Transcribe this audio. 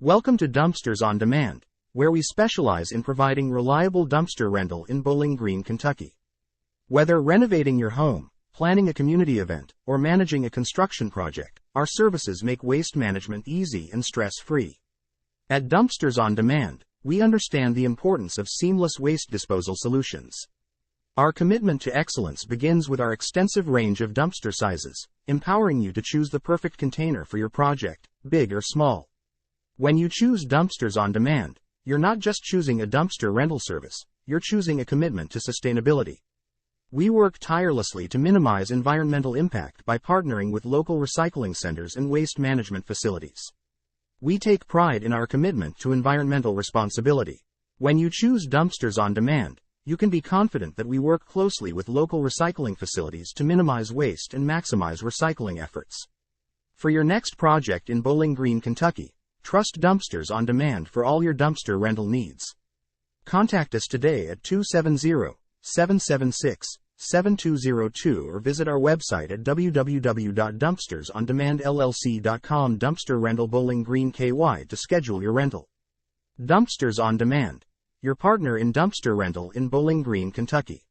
Welcome to Dumpsters on Demand, where we specialize in providing reliable dumpster rental in Bowling Green, Kentucky. Whether renovating your home, planning a community event, or managing a construction project, our services make waste management easy and stress-free. At Dumpsters on Demand, we understand the importance of seamless waste disposal solutions. Our commitment to excellence begins with our extensive range of dumpster sizes, empowering you to choose the perfect container for your project, big or small. When you choose Dumpsters on Demand, you're not just choosing a dumpster rental service, you're choosing a commitment to sustainability. We work tirelessly to minimize environmental impact by partnering with local recycling centers and waste management facilities. We take pride in our commitment to environmental responsibility. When you choose Dumpsters on Demand, you can be confident that we work closely with local recycling facilities to minimize waste and maximize recycling efforts. For your next project in Bowling Green, Kentucky, trust Dumpsters on Demand for all your dumpster rental needs. Contact us today at 270-776-7202 or visit our website at www.dumpstersondemandllc.com. Dumpster Rental Bowling Green, KY to schedule your rental. Dumpsters on Demand, your partner in dumpster rental in Bowling Green, Kentucky.